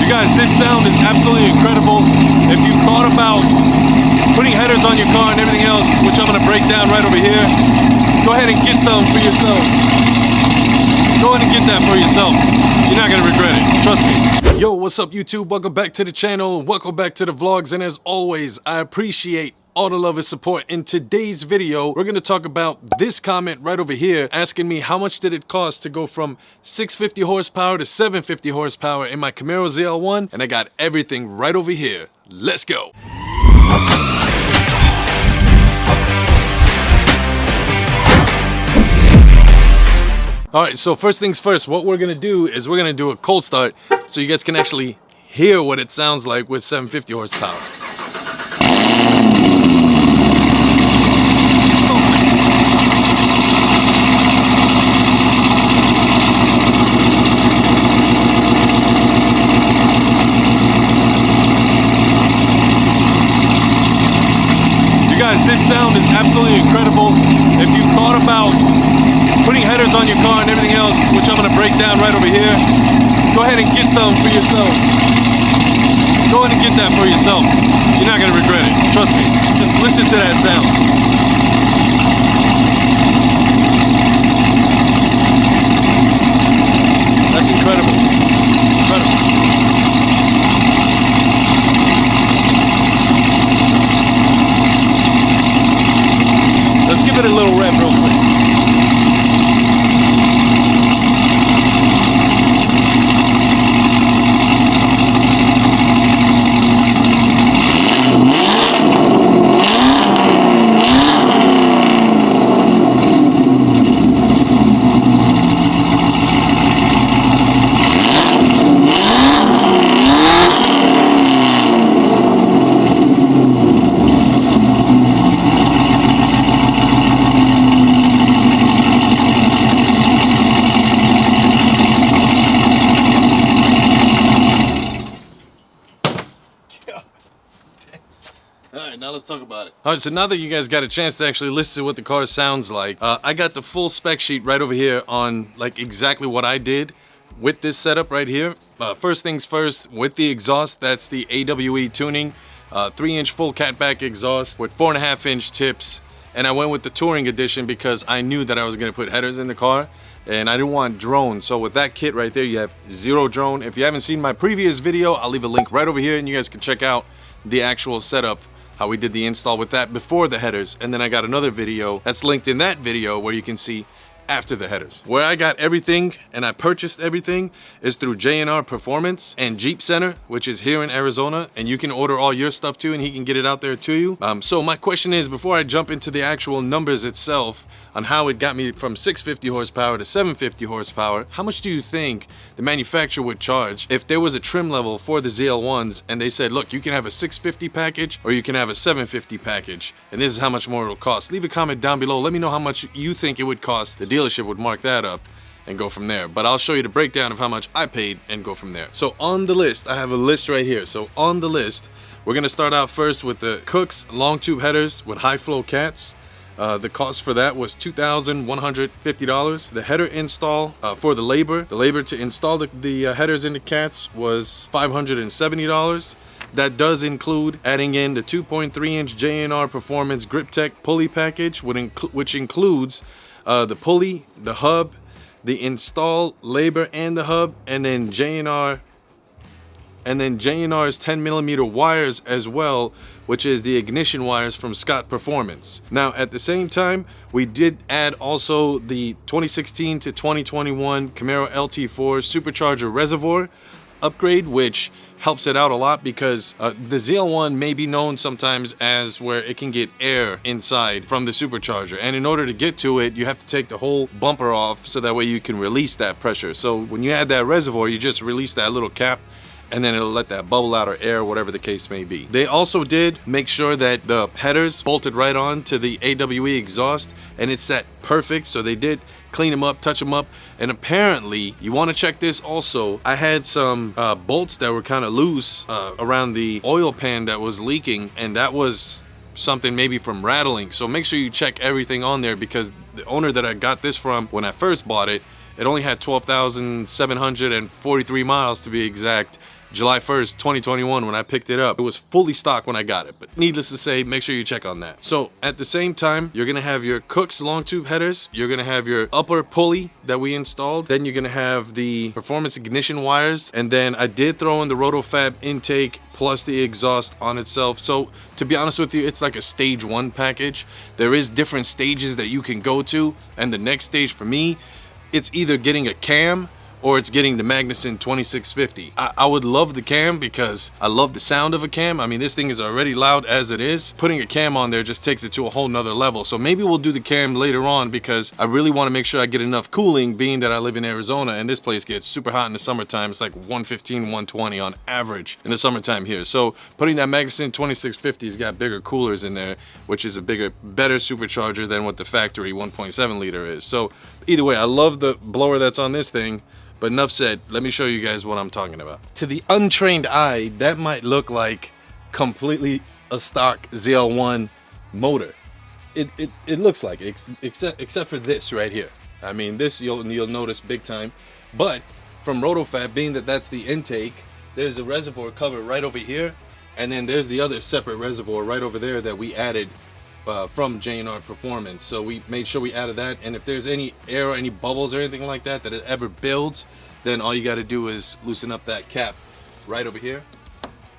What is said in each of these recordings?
You guys, this sound is absolutely incredible. If you thought about putting headers on your car and everything else, which I'm gonna break down right over here, go ahead and get some for yourself. Go ahead and get that for yourself. You're not gonna regret it, trust me. Yo, what's up YouTube? Welcome back to the channel. Welcome back to the vlogs. And as always, I appreciate all the love and support. In today's video, we're gonna talk about this comment right over here, asking me how much did it cost to go from 650 horsepower to 750 horsepower in my Camaro ZL1, and I got everything right over here. Let's go. All right, so first things first, what we're gonna do is we're gonna do a cold start so you guys can actually hear what it sounds like with 750 horsepower. You guys, this sound is absolutely incredible. If you thought about putting headers on your car and everything else, which I'm gonna break down right over here, go ahead and get some for yourself. Go ahead and get that for yourself. You're not gonna regret it, trust me. Just listen to that sound. That's incredible. Incredible. Let's give it a little rev real quick. Alright, now let's talk about it. Alright, so now that you guys got a chance to actually listen to what the car sounds like, I got the full spec sheet right over here on like exactly what I did with this setup right here. First things first, with the exhaust, that's the AWE tuning. 3-inch full catback exhaust with 4.5-inch tips. And I went with the touring edition because I knew that I was going to put headers in the car. And I didn't want drone. So with that kit right there, you have zero drone. If you haven't seen my previous video, I'll leave a link right over here and you guys can check out the actual setup, how we did the install with that before the headers. And then I got another video that's linked in that video where you can see after the headers. Where I got everything and I purchased everything is through J&R Performance and Jeep Center, which is here in Arizona, and you can order all your stuff too and he can get it out there to you. So my question is, before I jump into the actual numbers itself on how it got me from 650 horsepower to 750 horsepower, how much do you think the manufacturer would charge if there was a trim level for the ZL1s and they said, look, you can have a 650 package or you can have a 750 package, and this is how much more it'll cost? Leave a comment down below. Let me know how much you think it would cost. The dealership would mark that up and go from there, but I'll show you the breakdown of how much I paid and go from there. So on the list, I have a list right here. So on the list, we're gonna start out first with the Cook's long tube headers with high flow cats. The cost for that was $2,150. The header install for the labor to install the headers in the cats was $570. That does include adding in the 2.3-inch J&R Performance Grip Tech pulley package, which includes the pulley, the hub, the install, labor, and the hub, and then J&R's 10mm wires as well, which is the ignition wires from Scott Performance. Now, at the same time, we did add also the 2016 to 2021 Camaro LT4 supercharger reservoir upgrade, which helps it out a lot because the ZL1 may be known sometimes as where it can get air inside from the supercharger, and in order to get to it, you have to take the whole bumper off so that way you can release that pressure. So when you add that reservoir, you just release that little cap and then it'll let that bubble out or air, whatever the case may be. They also did make sure that the headers bolted right on to the AWE exhaust and it's set perfect, so they did clean them up, touch them up. And apparently, you want to check this also, I had some bolts that were kind of loose around the oil pan that was leaking, and that was something maybe from rattling. So make sure you check everything on there, because the owner that I got this from when I first bought it, it only had 12,743 miles to be exact, July 1st, 2021 when I picked it up. It was fully stocked when I got it, but needless to say, make sure you check on that. So at the same time, you're gonna have your Cook's long tube headers, you're gonna have your upper pulley that we installed, then you're gonna have the performance ignition wires, and then I did throw in the RotoFab intake plus the exhaust on itself. So to be honest with you, it's like a stage 1 package. There is different stages that you can go to, and the next stage for me, it's either getting a cam or it's getting the Magnuson 2650. I would love the cam because I love the sound of a cam. I mean, this thing is already loud as it is. Putting a cam on there just takes it to a whole nother level. So maybe we'll do the cam later on because I really want to make sure I get enough cooling, being that I live in Arizona and this place gets super hot in the summertime. It's like 115, 120 on average in the summertime here. So putting that Magnuson 2650's got bigger coolers in there, which is a better supercharger than what the factory 1.7 liter is. So either way, I love the blower that's on this thing. But enough said, let me show you guys what I'm talking about. To the untrained eye, that might look like completely a stock ZL1 motor. It looks like it, except for this right here. I mean, this you'll notice big time. But from RotoFab, being that that's the intake, there's a reservoir cover right over here, and then there's the other separate reservoir right over there that we added from J&R Performance. So we made sure we added that, and if there's any air or any bubbles or anything like that it ever builds, then all you got to do is loosen up that cap right over here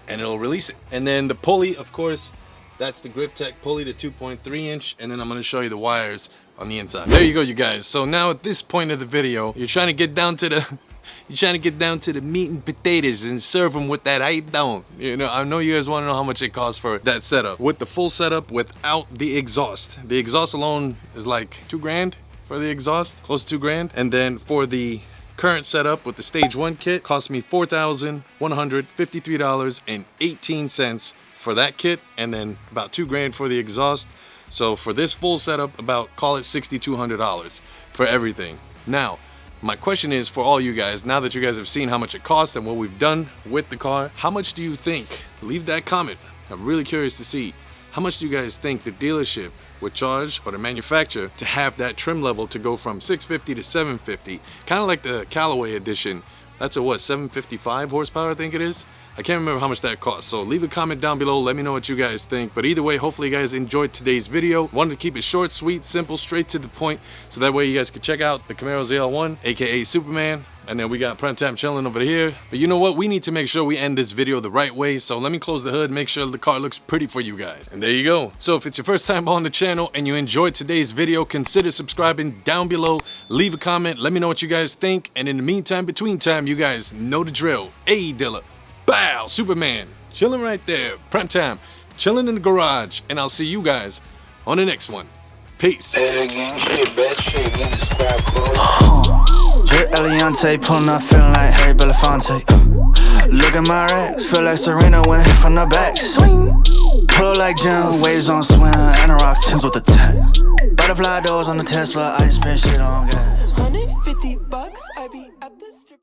and it'll release it. And then the pulley, of course, that's the Grip Tech pulley, the 2.3 inch, and then I'm going to show you the wires on the inside. There you go, you guys. So now at this point of the video, you're trying to get down to the meat and potatoes and serve them with that item. You know, I know you guys want to know how much it costs for that setup. With the full setup without the exhaust. The exhaust alone is like $2 for the exhaust, close to $2. And then for the current setup with the stage 1 kit, cost me $4,153.18 for that kit, and then about $2 for the exhaust. So for this full setup, about, call it $6,200 for everything. Now, my question is for all you guys, now that you guys have seen how much it costs and what we've done with the car, how much do you think? Leave that comment. I'm really curious to see. How much do you guys think the dealership would charge, or the manufacturer, to have that trim level to go from 650 to 750? Kind of like the Callaway edition. That's a what, 755 horsepower I think it is? I can't remember how much that costs, so leave a comment down below, let me know what you guys think. But either way, hopefully you guys enjoyed today's video. Wanted to keep it short, sweet, simple, straight to the point, so that way you guys can check out the Camaro ZL1, aka Superman. And then we got Primetime chilling over here. But you know what? We need to make sure we end this video the right way. So let me close the hood, make sure the car looks pretty for you guys. And there you go. So if it's your first time on the channel and you enjoyed today's video, consider subscribing down below. Leave a comment. Let me know what you guys think. And in the meantime, between time, you guys know the drill. Hey, Dilla. Bow, Superman. Chilling right there. Primetime. Chilling in the garage. And I'll see you guys on the next one. Peace. Eliante pulling up, feeling like Harry Belafonte. Look at my racks, feel like Serena went from the back. Swing, pull like Jim, waves on swim, and a rock Timbs with the text. Butterfly doors on the Tesla, I just spent shit on gas. $150, I be at